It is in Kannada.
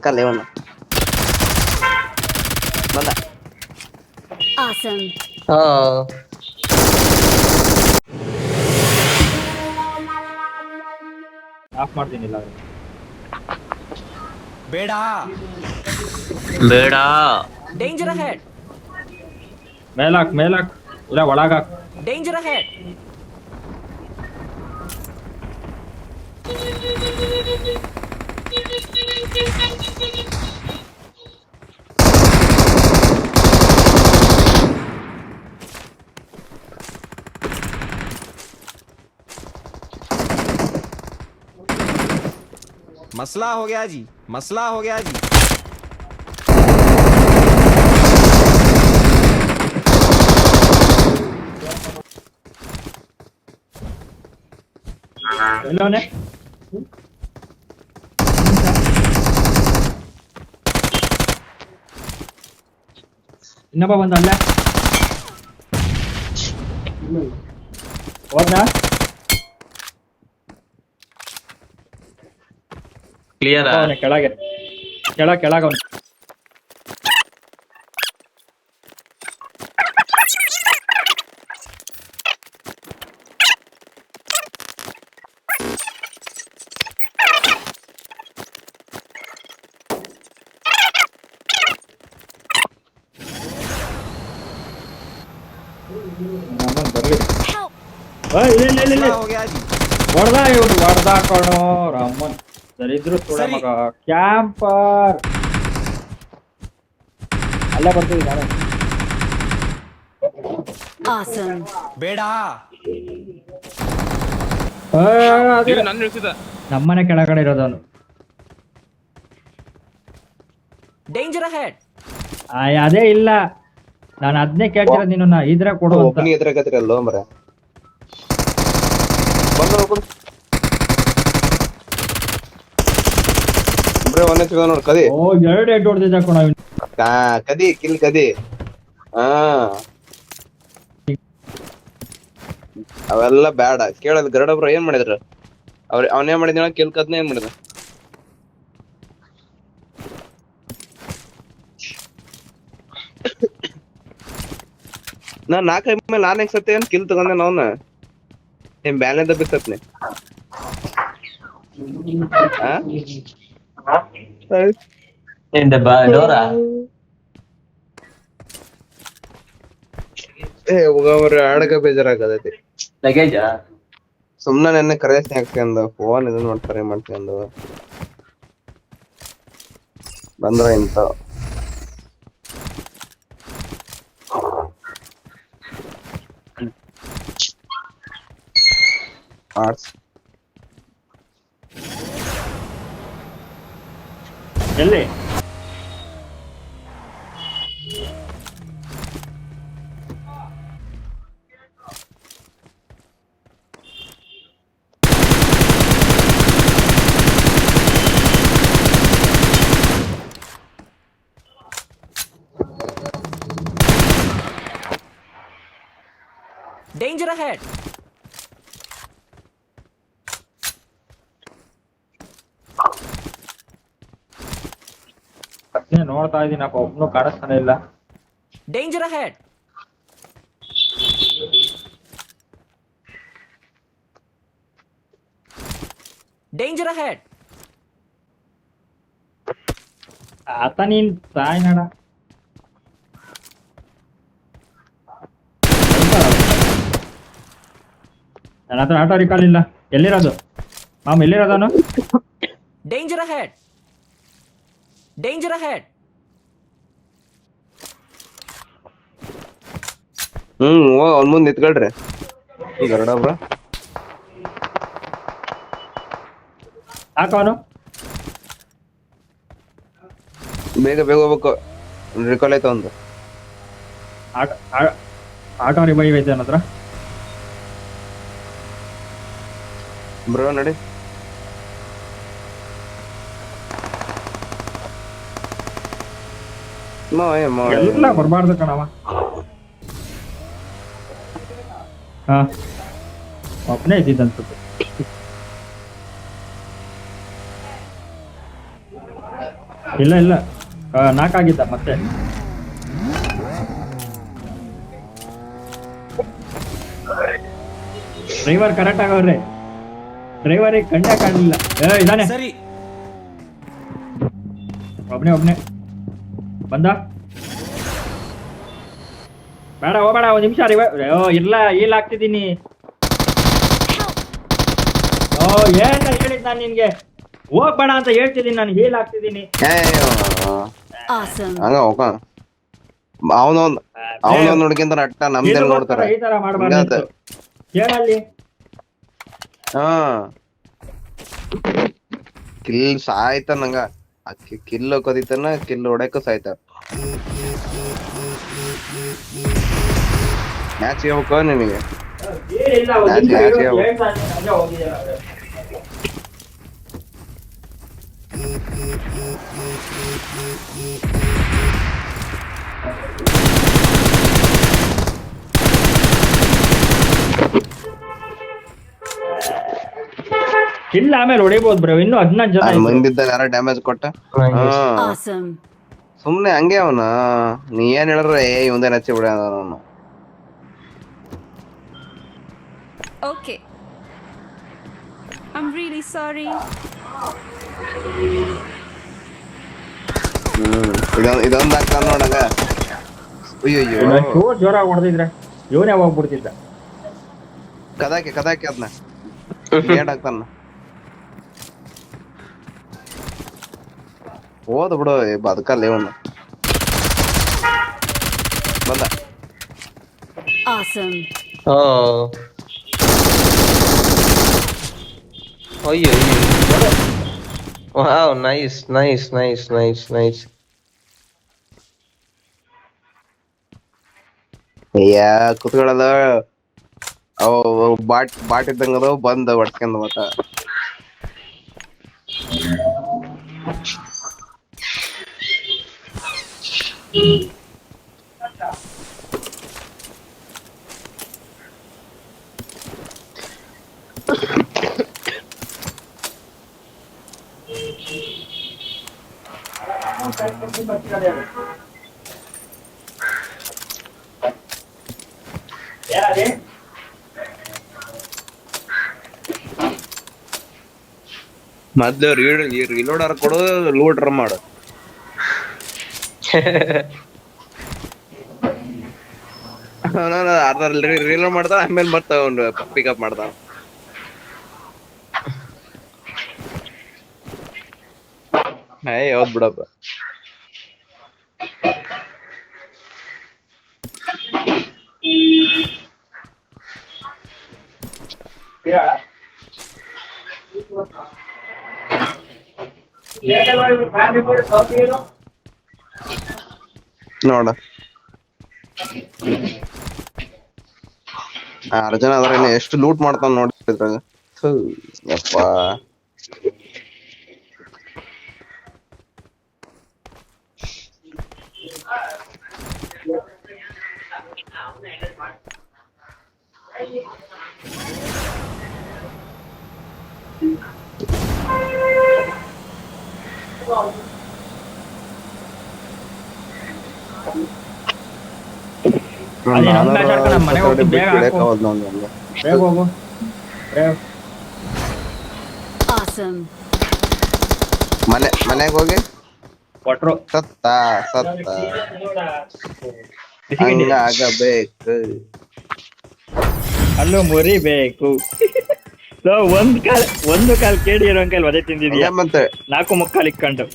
ಕಲ್ಲೆ ಅವನು ಬಂದ. Awesome. ಹಾ ಆಫ್ ಮಾಡ್ತೀನಿಲ್ಲ. ಬೇಡ ಬೇಡ. Danger ahead. ಮೇಲಾಕ್ ಇಲ್ಲ ಒಳಗಾಕ್. Danger ahead. मसला हो गया जी, मसला हो गया जी. ಎಲ್ಲವನೇ ಇನ್ನೊಬ್ಬ ಬಂದ ಅಲ್ಲೇ ಹೋದ್ನಾ? ಕ್ಲಿಯರ್. ಕೆಳಗೆ ಅವನು. Help. मसला हो गया जी. ಹೊಡ್ದ ಇವನು ಹೊಡ್ದ ಕಣೋ ರಾಮನ್. ದರಿದ್ರು ಸುಳ ಸರಿ. ಮಗ ಕ್ಯಾಂಪರ್ ಅಲ್ಲೇ ಬರ್ತೀವಿ ನಾನು. Awesome. ಬೇಡ ನನ್ನ ಇಳಿಸಿದ. ನಮ್ಮನೆ ಕೆಳಗಡೆ ಇರೋದವನು. Danger ahead. ಅದೇ ಇಲ್ಲ, ನಾನು ಅದನ್ನೇ ಕೇಳ್ತಿರೋದು ನಿನ್ನ ಇದ್ರೆ ಕೊಡು ಅಂತ. ಒಬ್ಬನಿಗೆ ಎದುರಾಗತ್ತಿರಲ್ಲ ಮರ ಬಂದ ಒಂದೇ ಸಿಗ ನೋಡ್ ಕದಿ. ಓ 2 ಹೆಡ್ ಹೊಡೆದಿದ್ದ ಕಣ ಇವ್ನು. ಕದಿ ಕಿಲ್ ಕದಿ. ಹಾ ಅವೆಲ್ಲ ಬ್ಯಾಡ ಕೇಳದ್. ಗರಡಬ್ರ ಏನ್ ಮಾಡಿದ್ರು? ಅವನೇನ್ ಮಾಡಿದ ಕಿಲ್ ಕದ್ನ ಏನ್ ಮಾಡಿದ? ನಾನ್ 4 ಮೇಲೆ ನಾನ್ ಹೆಂಗ್ ಸತ್ತೆ ಕಿಲ್ ತಗೊಂಡೆ ನಾವ್ನ ಏನ್ ಬ್ಯಾಲೆನ್ಸ್ ಬಿತ್ತತ್ನೆ. ಆಡಕ ಬೇಜಾರಾಗದೈತಿ. ಸುಮ್ನ ನೆನ್ನೆ ಕರೆನ್ಸಿ ಹಾಕ್ಸ್ಕೊಂಡು ಫೋನ್ ಇದನ್ ಮಾಡ್ತಾರೆ ಮಾಡ್ಕೊಂಡು ಬಂದ್ರ ಇಂತ ಆರ್ಟ್ಸ್ ಎಲ್ಲಿ ಡೇಂಜರ್ ಅಹೆಡ್. ಅದ್ನೇ ನೋಡ್ತಾ ಇದೀನಪ್ಪ, ಒಬ್ನು ಕಾಣಿಸ್ತಾನೆ ಇಲ್ಲ. Danger ahead. Danger ahead. ಆತ ನೀನ್ ತಾಯಿ ನಡ. ನನ್ನ ಹತ್ರ ಆಟೋ ರಿಕಾಲ್ ಇಲ್ಲ. ಎಲ್ಲಿರೋದು ಮಾಮ್? ಎಲ್ಲಿರೋದವನು? Danger ahead. Danger ahead. ಅವ್ನ ಮುಂದ್ ನಿಂತ್ಕೊಳ್ರಿ ಗರಡಬ್ರ. ಹಾಕವನು ಬೇಗ ಬೇಗ ಹೋಗ್ಬೇಕು. ರಿಕಾಲ್ ಆಯ್ತು ಒಂದು. ಆಟೋ ರಿವೈವ್ ಐತೆ ನನ್ನ ಹತ್ರ. ಬ್ರೋ ನಡಿ. ಎಲ್ಲ ಬರ್ಬಾರ್ದು ಕಣವ. ಹಾ ಒಬ್ಬನೇ ಇದ್ದಿದ್ದ ಅನ್ಸುತ್ತೆ. ಇಲ್ಲ ಇಲ್ಲ ನಾಕಾಗಿದ್ದ ಮತ್ತೆ. ಡ್ರೈವರ್ ಕರೆಕ್ಟ್ ಆಗವ್ರೆ, ಡ್ರೈವರಿಗೆ ಕಂಡೇ ಕಾಣಲಿಲ್ಲ. ಇದಾನೆ ಸರಿ. ಒಬ್ನೇ ಬಂದ. ಬೇಡ ಹೋಗ್ಬೇಡ, ಒಂದ್ ನಿಮಿಷ ಇಲ್ಲ ಈಲ್ ಹಾಕ್ತಿದ್ದೀನಿ. ಏನ್ ಹೇಳಿದ್ ನಾನು ನಿನ್ಗೆ ಹೋಗ್ಬೇಡ ಅಂತ ಹೇಳ್ತಿದ್ದೀನಿ, ನಾನು ಹೀಲ್ ಹಾಕ್ತಿದ್ದೀನಿ. Awesome. ಹಂಗ ಹೋಗ ಅವನೊಂದ್ ಹುಡುಗಿಂತ ಅಟ್ಟ ನಮ್ದೆಲ್ಲ ನೋಡ್ತಾರೆ. ಈ ತರ ಮಾಡ್ಬಾರ್ದು ಹೇಳಲ್ಲಿ. ಹಾ ಕಿಲ್ ಸಾಯ್ತ ನಂಗ, ಕಿಲ್ ಕದಿತನ, ಕಿಲ್ ಹೊಡ್ಯಾಕ ಸಾಯ್ತ. ಮ್ಯಾಚ್ ಹೇಳ್ಬೇಕು ನಿನಗೆ. ಏನಿಲ್ಲ, ಒಂದ್ ಮ್ಯಾಚ್ ನಿಮಿಷ ಮ್ಯಾಚ್ ಹೇಳ್ತಾ ಹೇಳ್ಬೇಕು. ಇದ್ದೀನಿ, ಹಂಗೆ ಹೋಗಿದ್ದೀರ. ಇಲ್ಲ ಆಮೇಲೆ ಹೊಡಿಬೋದು ಬ್ರೋ, ಇನ್ನು 11 ಜನ ಇದ್ರು. ಮಂದಿದ್ದ ಯಾರ ಡ್ಯಾಮೇಜ್ ಕೊಟ್ಟ. Awesome. ಸುಮ್ನೆ ಹಂಗೆ ಅವನ, ನೀ ಏನ್ ಹೇಳಿದ್ರೆ ಇವಂದೇ ನಚ್ಚಿ ಬಿಡ ಅವನು. Okay. I'm really sorry. ಇದೊಂದ್ ಆಗ್ತಾನ ನೋಡಂಗ. ಅಯ್ಯೋ ಚೂರ್ ಜೋರಾಗಿ ಹೊಡೆದಿದ್ರೆ ಇವನೇ ಹೋಗ್ಬಿಡ್ತಿದ್ದ. ಕದಾಕಿ ಅದನ್ನ ಏಟ್ ಆಗ್ತಾನ. ಹೋದ್ ಬಿಡು, ಬದುಕಲ್ಲ ಇವನು. ಬಂದ. Awesome. ಅಯ್ಯೋ ವಾವ್, ನೈಸ್. ಕುತ್ಕೊಳ್ಳೋದ ಅವ ಬಾಟ್ ಇದ್ದಂಗ ಬಂದ ಹೊಡ್ಸ್ಕೊಂಡ್ ಮತ್ತ. ಮೊದ್ಲು ರಿಲೋಡರ್ ಕೊಡು, ಲೂಡರ್ ಮಾಡು. ಅರ್ಧ ರೀಲೋಡ್ ಮಾಡ್ತಾನ, ಆಮೇಲೆ ಮತ್ತೆ ಅವ್ನು ಪಿಕಪ್ ಮಾಡ್ತಾನ. ಹೌದ್ ಬಿಡಪ್ಪ. ನೋಡ ಅರ್ಜುನ ಅದ್ರ ಎಷ್ಟು ಲೂಟ್ ಮಾಡ್ತಾನ ನೋಡಿದ್ರಾಗ. ಯಪ್ಪ ಬೇಗ ಹೋಗು. Awesome. ಮನೆಗ್ ಹೋಗಿ ಕೊಟ್ರು ಸತ್ತ ಹಂಗಾಗಬೇಕು. ಅಲ್ಲೂ ಮುರಿಬೇಕು. ಒಂದು ಕಾಲ್ ಕೇಳಿ ಇರೋ ಕೈಲಿ ಒದೆ ತಿಂದಿದ್ಯಾ ಮತ್ತೆ 4 ಮುಕ್ಕಾಲ್ ಇಕ್ಕೊಂಡು.